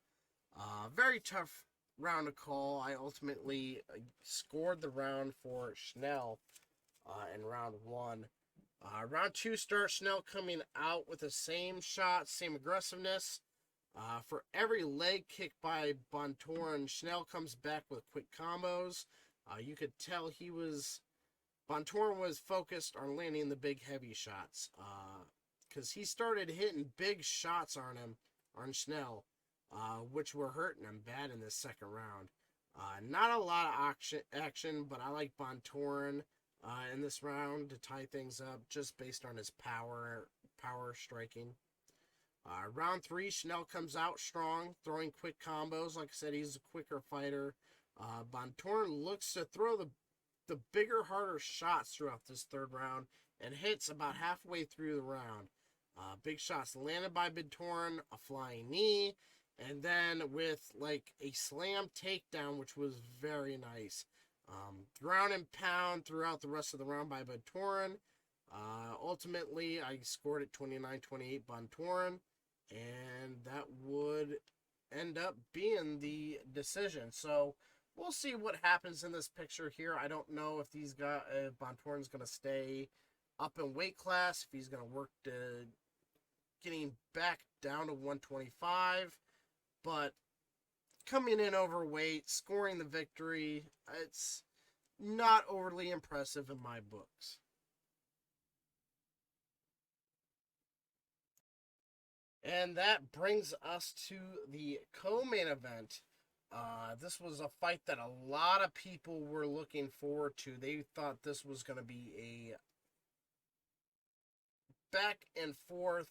Very tough round to call. I ultimately scored the round for Schnell in round one. Round two starts Schnell coming out with the same shot, same aggressiveness. For every leg kick by Bonturin, Schnell comes back with quick combos. You could tell Bonturin was focused on landing the big heavy shots. Because he started hitting big shots on Schnell, which were hurting him bad in this second round. Not a lot of action, but I like Bonturin in this round to tie things up just based on his power striking. Round three, Schnell comes out strong, throwing quick combos. Like I said, he's a quicker fighter. Bonturin looks to throw the bigger, harder shots throughout this third round and hits about halfway through the round. Big shots landed by Bonturin, a flying knee, and then with like a slam takedown, which was very nice. Ground and pound throughout the rest of the round by Bonturin. Ultimately, I scored it 29-28 Bonturin, and that would end up being the decision. So we'll see what happens in this picture here. I don't know if Bonturin's going to stay up in weight class, if he's going to work to getting back down to 125, but coming in overweight, scoring the victory, it's not overly impressive in my books. And that brings us to the co-main event. This was a fight that a lot of people were looking forward to. They thought this was going to be a back and forth,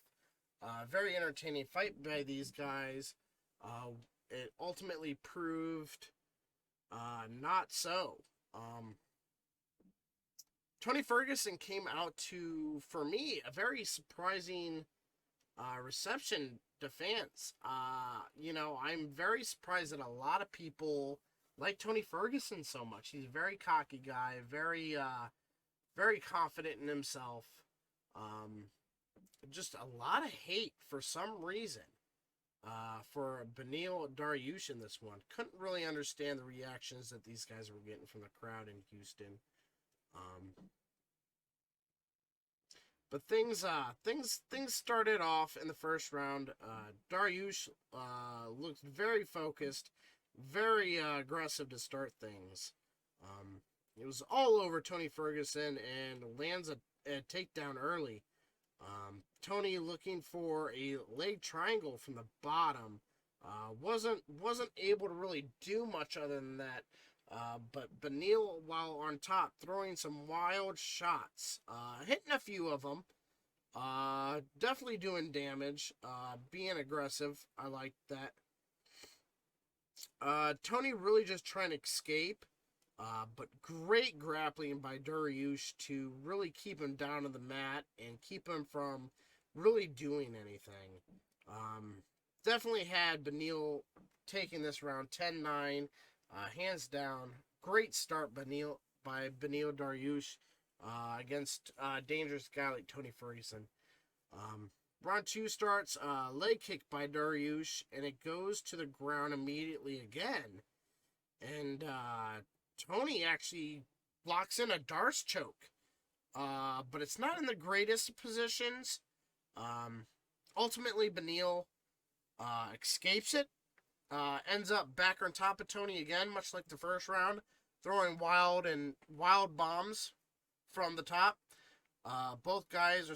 very entertaining fight by these guys. It ultimately proved not so. Tony Ferguson came out to, for me, a very surprising reception to fans. I'm very surprised that a lot of people like Tony Ferguson so much. He's a very cocky guy, very confident in himself. Just a lot of hate for some reason for Beneil Dariush in this one. Couldn't really understand the reactions that these guys were getting from the crowd in Houston. But things started off in the first round. Dariush looked very focused, very aggressive to start things. It was all over Tony Ferguson and lands a takedown early. Tony looking for a leg triangle from the bottom. Wasn't able to really do much other than that. But Beneil, while on top, throwing some wild shots, hitting a few of them, definitely doing damage, being aggressive. I like that. Tony really just trying to escape, but great grappling by Dariush to really keep him down to the mat and keep him from really doing anything. Definitely had Beneil taking this round 10-9, hands down. Great start by Beneil Dariush against a dangerous guy like Tony Ferguson. Round 2 starts, leg kick by Dariush, and it goes to the ground immediately again. And Tony actually locks in a Darce choke, but it's not in the greatest positions. Ultimately, Beneil escapes it, ends up back on top of Tony again, much like the first round, throwing wild bombs from the top. Both guys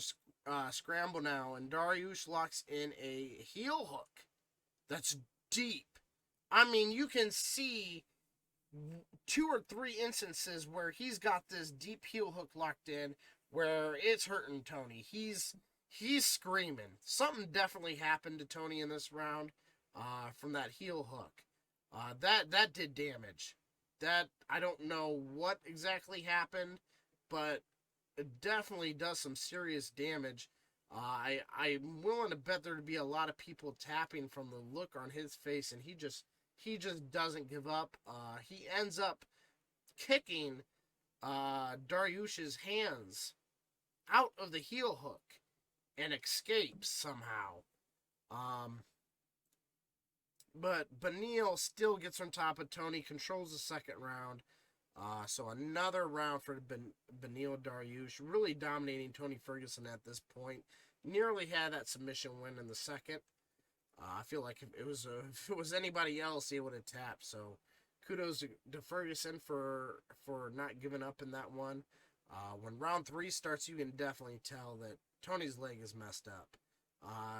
are scramble now, and Dariush locks in a heel hook that's deep. I mean, you can see 2 or 3 instances where he's got this deep heel hook locked in, where it's hurting Tony. He's screaming. Something definitely happened to Tony in this round from that heel hook. That did damage. That, I don't know what exactly happened, but it definitely does some serious damage. I'm willing to bet there to be a lot of people tapping from the look on his face, and he just doesn't give up. He ends up kicking Dariush's hands out of the heel hook and escapes somehow. But Beneil still gets on top of Tony, controls the second round. So another round for Beneil Dariush, really dominating Tony Ferguson at this point. Nearly had that submission win in the second. I feel like if it was anybody else, he would have tapped. So kudos to Ferguson for not giving up in that one. When round 3 starts, you can definitely tell that Tony's leg is messed up.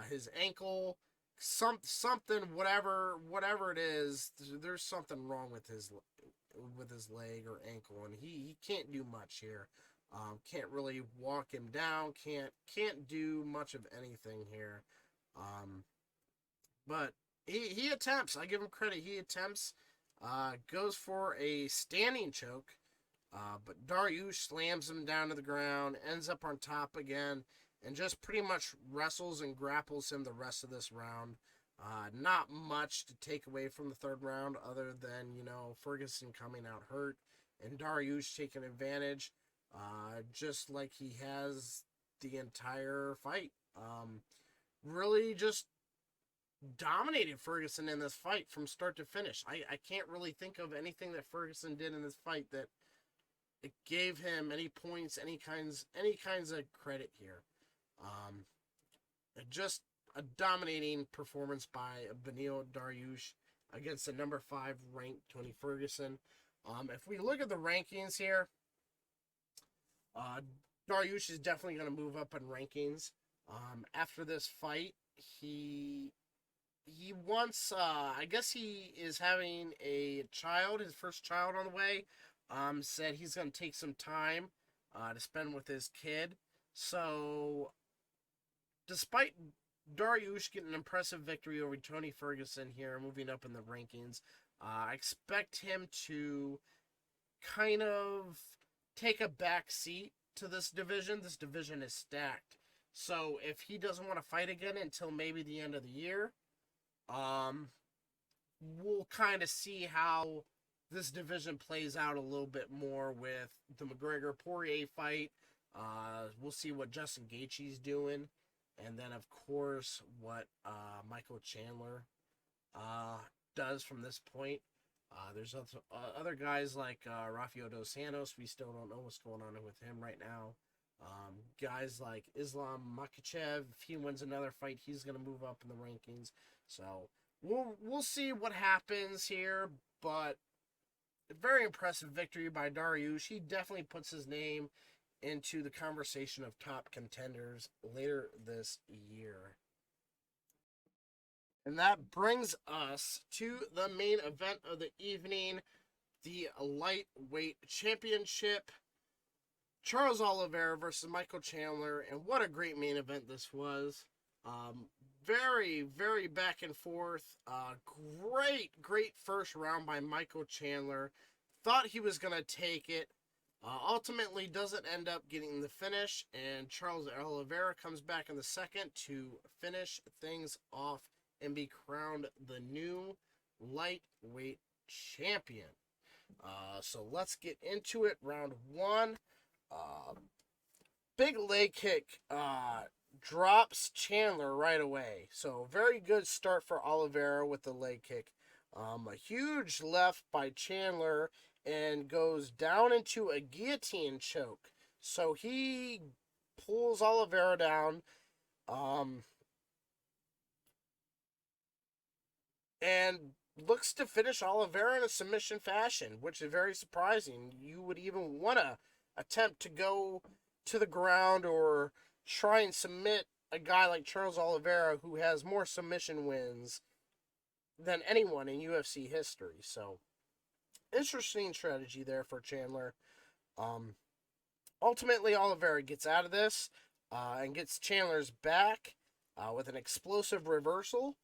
His ankle, something, whatever it is, there's something wrong with his leg or ankle, and he can't do much here. Can't really walk him down. Can't do much of anything here. But he attempts. I give him credit. He attempts. Goes for a standing choke. But Dariush slams him down to the ground, ends up on top again, and just pretty much wrestles and grapples him the rest of this round. Not much to take away from the third round other than, Ferguson coming out hurt and Dariush taking advantage, just like he has the entire fight. Really just dominated Ferguson in this fight from start to finish. I can't really think of anything that Ferguson did in this fight that it gave him any points, any kinds of credit here. Just a dominating performance by Beneil Dariush against the number 5 ranked Tony Ferguson. If we look at the rankings here, Dariush is definitely going to move up in rankings. After this fight, he wants, I guess he is having a child, his first child on the way. Said he's going to take some time to spend with his kid. So, despite Dariush getting an impressive victory over Tony Ferguson here, moving up in the rankings, I expect him to kind of take a back seat to this division. This division is stacked. So, if he doesn't want to fight again until maybe the end of the year, we'll kind of see how this division plays out a little bit more with the McGregor-Poirier fight. We'll see what Justin Gaethje's doing. And then, of course, what Michael Chandler does from this point. There's other guys like Rafael Dos Santos. We still don't know what's going on with him right now. Guys like Islam Makhachev, if he wins another fight, he's going to move up in the rankings. So we'll see what happens here, but a very impressive victory by Dariush. He definitely puts his name into the conversation of top contenders later this year. And that brings us to the main event of the evening, the lightweight championship. Charles Oliveira versus Michael Chandler, and what a great main event this was. Very, very back and forth. Great first round by Michael Chandler. Thought he was going to take it. Ultimately doesn't end up getting the finish, and Charles Oliveira comes back in the second to finish things off and be crowned the new lightweight champion. So let's get into it. Round one. Big leg kick drops Chandler right away. So very good start for Oliveira with the leg kick. A huge left by Chandler and goes down into a guillotine choke. So he pulls Oliveira down. And looks to finish Oliveira in a submission fashion, which is very surprising. You would even want to attempt to go to the ground or try and submit a guy like Charles Oliveira, who has more submission wins than anyone in UFC history. So, interesting strategy there for Chandler. Ultimately, Oliveira gets out of this and gets Chandler's back with an explosive reversal.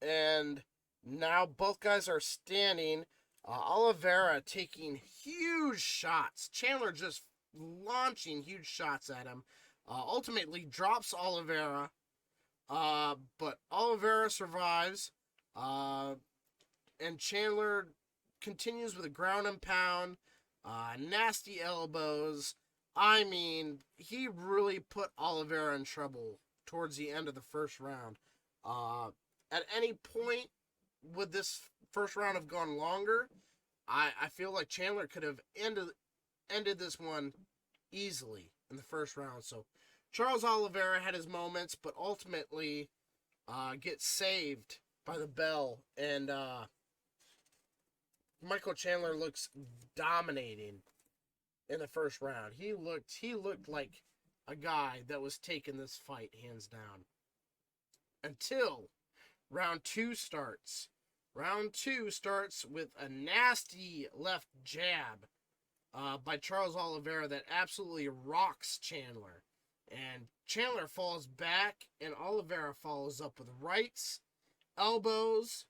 And now both guys are standing. Oliveira taking huge shots. Chandler just launching huge shots at him. Ultimately drops Oliveira. But Oliveira survives. And Chandler continues with a ground and pound. Nasty elbows. I mean, he really put Oliveira in trouble towards the end of the first round. At any point, would this first round have gone longer? I feel like Chandler could have ended this one easily in the first round. So Charles Oliveira had his moments, but ultimately gets saved by the bell. And Michael Chandler looks dominating in the first round. He looked like a guy that was taking this fight hands down. Until round two starts. Round two starts with a nasty left jab by Charles Oliveira that absolutely rocks Chandler. And Chandler falls back, and Oliveira follows up with rights, elbows,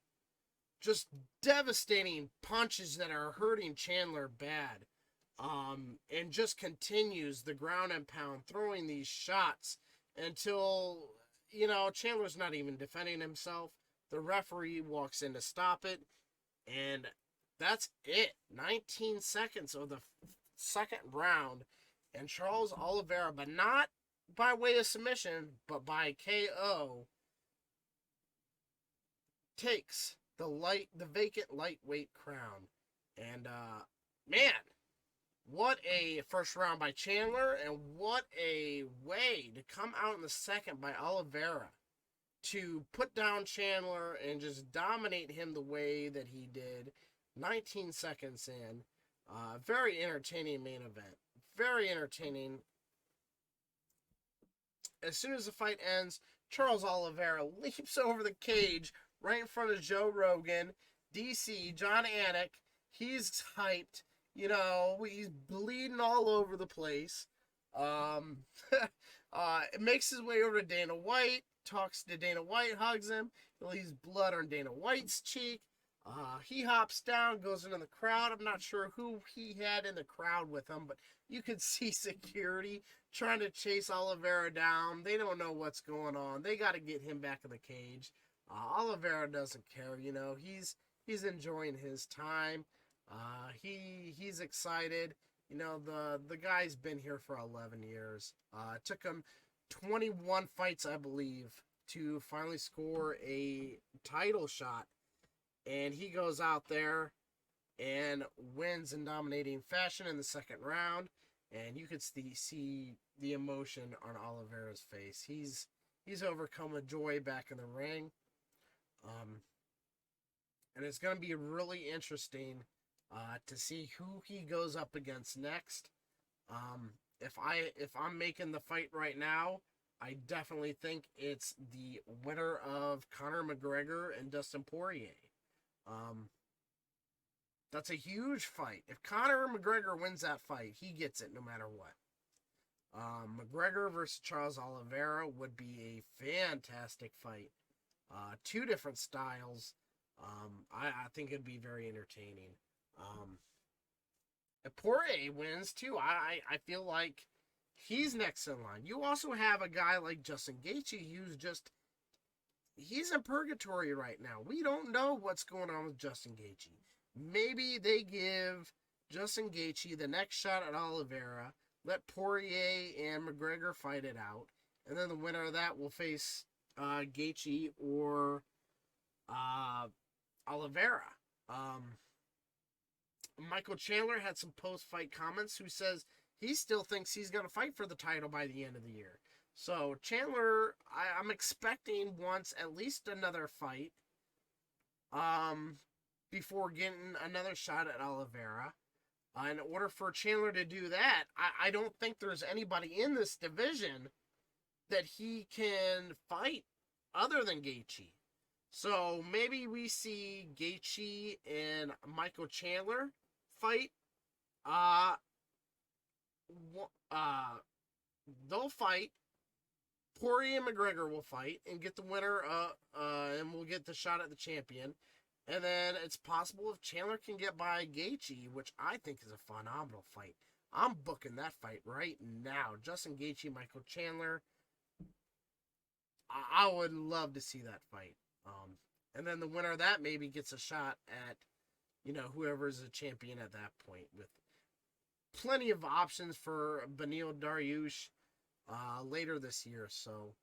just devastating punches that are hurting Chandler bad. And just continues the ground and pound, throwing these shots until, Chandler's not even defending himself. The referee walks in to stop it, and that's it. 19 seconds of the second round, and Charles Oliveira, but not by way of submission, but by KO, takes the vacant lightweight crown. And man, what a first round by Chandler, and what a way to come out in the second by Oliveira to put down Chandler and just dominate him the way that he did. 19 seconds in. Very entertaining main event. Very entertaining. As soon as the fight ends, Charles Oliveira leaps over the cage right in front of Joe Rogan, DC, John Anik. He's hyped. He's bleeding all over the place. It makes his way over to Dana White, talks to Dana White, hugs him, leaves blood on Dana White's cheek. He hops down, goes into the crowd. I'm not sure who he had in the crowd with him, but you could see security trying to chase Oliveira down. They don't know what's going on. They got to get him back in the cage. Oliveira doesn't care, he's enjoying his time. He's excited. The guy's been here for 11 years. It took him 21 fights, I believe, to finally score a title shot. And he goes out there and wins in dominating fashion in the second round. And you could see the emotion on Oliveira's face. He's overcome with joy back in the ring. And it's going to be really interesting to see who he goes up against next. If I'm making the fight right now, I definitely think it's the winner of Conor McGregor and Dustin Poirier. That's a huge fight. If Conor McGregor wins that fight, he gets it no matter what. McGregor versus Charles Oliveira would be a fantastic fight. Two different styles. I think it'd be very entertaining. If Poirier wins too, I feel like he's next in line. You also have a guy like Justin Gaethje he's in purgatory right now. We don't know what's going on with Justin Gaethje. Maybe they give Justin Gaethje the next shot at Oliveira, let Poirier and McGregor fight it out, and then the winner of that will face Gaethje or Oliveira. Michael Chandler had some post-fight comments who says he still thinks he's going to fight for the title by the end of the year. So Chandler, I'm expecting wants at least another fight before getting another shot at Oliveira. In order for Chandler to do that, I don't think there's anybody in this division that he can fight other than Gaethje. So maybe we see Gaethje and Michael Chandler fight. They'll fight. Poirier and McGregor will fight and get the winner, and we'll get the shot at the champion. And then it's possible if Chandler can get by Gaethje, which I think is a phenomenal fight. I'm booking that fight right now. Justin Gaethje, Michael Chandler. I would love to see that fight. And then the winner of that maybe gets a shot at, whoever's a champion at that point, with plenty of options for Beneil Dariush later this year. So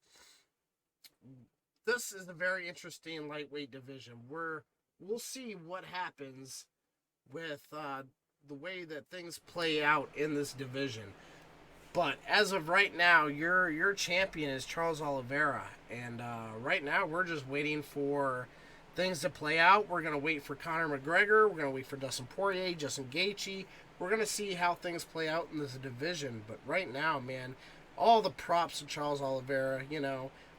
this is a very interesting lightweight division where we'll see what happens with the way that things play out in this division. But as of right now, your champion is Charles Oliveira. And right now, we're just waiting for things to play out. We're going to wait for Conor McGregor. We're going to wait for Dustin Poirier, Justin Gaethje. We're going to see how things play out in this division. But right now, man, all the props to Charles Oliveira,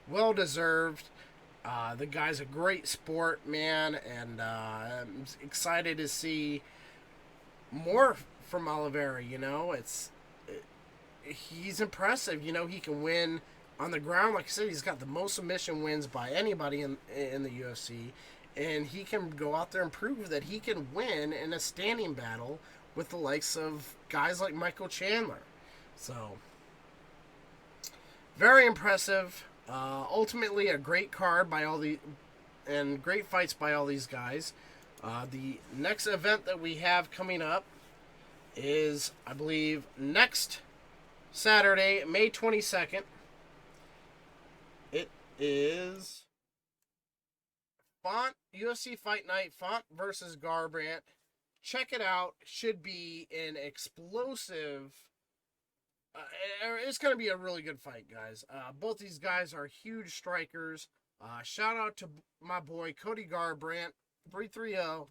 well-deserved. The guy's a great sport, man. And I'm excited to see more from Oliveira, he's impressive. He can win on the ground. Like I said, he's got the most submission wins by anybody in the UFC. And he can go out there and prove that he can win in a standing battle with the likes of guys like Michael Chandler. So, very impressive. Ultimately, a great card and great fights by all these guys. The next event that we have coming up is, I believe, next Saturday, May 22nd. It is Font UFC Fight Night, Font versus Garbrandt. Check it out. Should be an explosive. It's going to be a really good fight, guys. Both these guys are huge strikers. Shout out to my boy Cody Garbrandt, 330.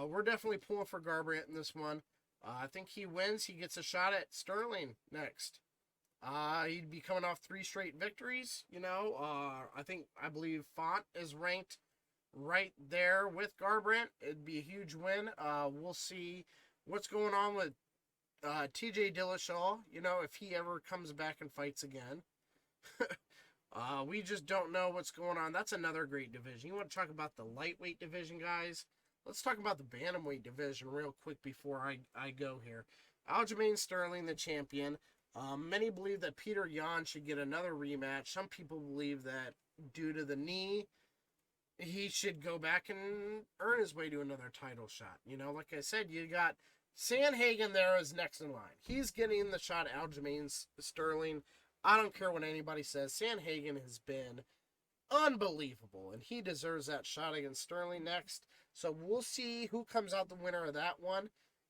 We're definitely pulling for Garbrandt in this one. I think he wins. He gets a shot at Sterling next. He'd be coming off 3 straight victories. I believe Font is ranked right there with Garbrandt. It'd be a huge win. We'll see what's going on with TJ Dillashaw. If he ever comes back and fights again. We just don't know what's going on. That's another great division. You want to talk about the lightweight division, guys? Let's talk about the bantamweight division real quick before I go here. Aljamain Sterling, the champion. Many believe that Peter Yan should get another rematch. Some people believe that due to the knee, he should go back and earn his way to another title shot. Like I said, you got Sandhagen there is next in line. He's getting the shot at Aljamain Sterling. I don't care what anybody says. Sandhagen has been unbelievable, and he deserves that shot against Sterling next. So we'll see who comes out the winner of that one.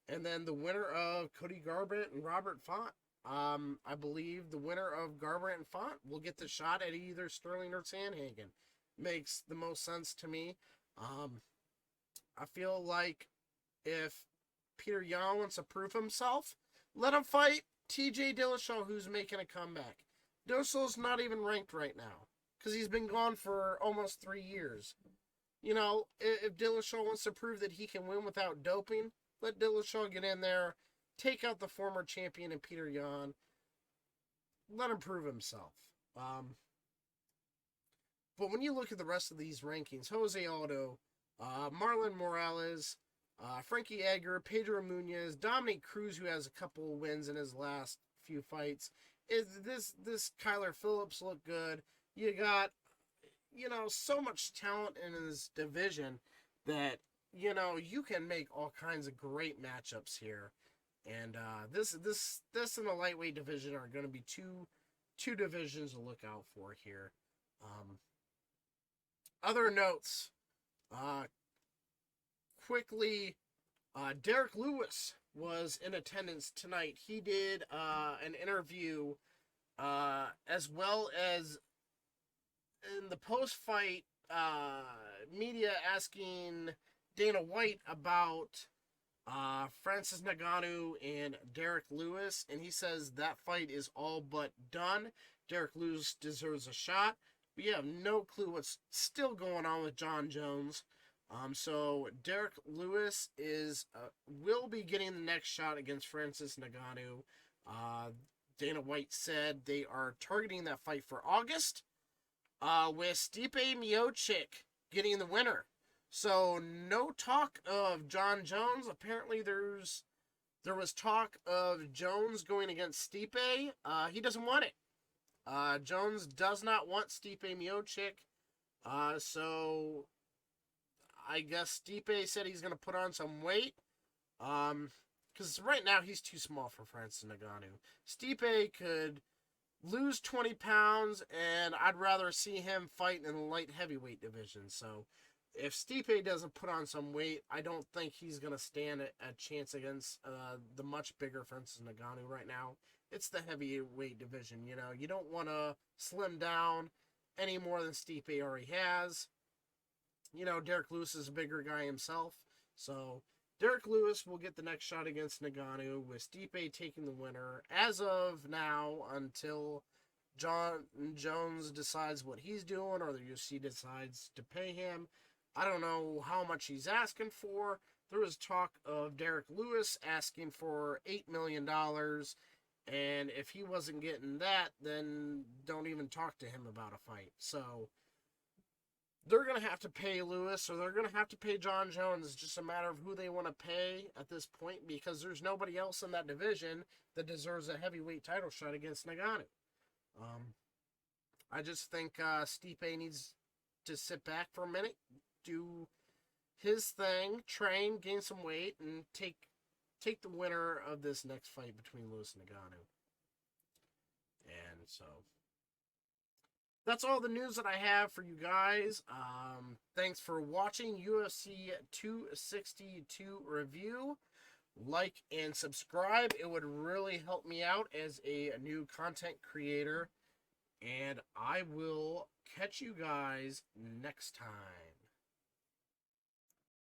And then the winner of Cody Garbrandt and Robert Font. I believe the winner of Garbrandt and Font will get the shot at either Sterling or Sandhagen. Makes the most sense to me. I feel like if Peter Yan wants to prove himself, let him fight TJ Dillashaw, who's making a comeback. Dillashaw's not even ranked right now because he's been gone for almost 3 years. You know, if Dillashaw wants to prove that he can win without doping, let Dillashaw get in there, take out the former champion and Peter Yan, let him prove himself. But when you look at the rest of these rankings, Jose Aldo, Marlon Morales, Frankie Edgar, Pedro Munez, Dominic Cruz, who has a couple wins in his last few fights. This Kyler Phillips looked good. You got, so much talent in his division that, you can make all kinds of great matchups here. And this and the lightweight division are going to be two divisions to look out for here. Other notes, quickly, Derek Lewis was in attendance tonight. He did an interview as well as in the post-fight media asking Dana White about Francis Ngannou and Derek Lewis, and he says that fight is all but done. Derek Lewis deserves a shot. But you have no clue what's still going on with John Jones. So Derek Lewis will be getting the next shot against Francis Ngannou. Dana White said they are targeting that fight for August, with Stipe Miocic getting the winner. So no talk of John Jones. Apparently there was talk of Jones going against Stipe. He doesn't want it. Jones does not want Stipe Miocic. So I guess Stipe said he's going to put on some weight. Because right now he's too small for Francis Ngannou. Stipe could lose 20 pounds, and I'd rather see him fight in the light heavyweight division. So if Stipe doesn't put on some weight, I don't think he's going to stand a chance against the much bigger Francis Ngannou right now. It's the heavyweight division, You don't want to slim down any more than Stipe already has. Derek Lewis is a bigger guy himself. So Derek Lewis will get the next shot against Ngannou, with Stipe taking the winner as of now until John Jones decides what he's doing or the UFC decides to pay him. I don't know how much he's asking for. There was talk of Derek Lewis asking for $8 million. And if he wasn't getting that, then don't even talk to him about a fight. So they're going to have to pay Lewis, or they're going to have to pay John Jones. It's just a matter of who they want to pay at this point, because there's nobody else in that division that deserves a heavyweight title shot against Ngannou. I just think Stipe needs to sit back for a minute, do his thing, train, gain some weight, and take the winner of this next fight between Lewis and Ngannou. And so that's all the news that I have for you guys. Thanks for watching UFC 262 review. Like and subscribe. It would really help me out as a new content creator. And I will catch you guys next time.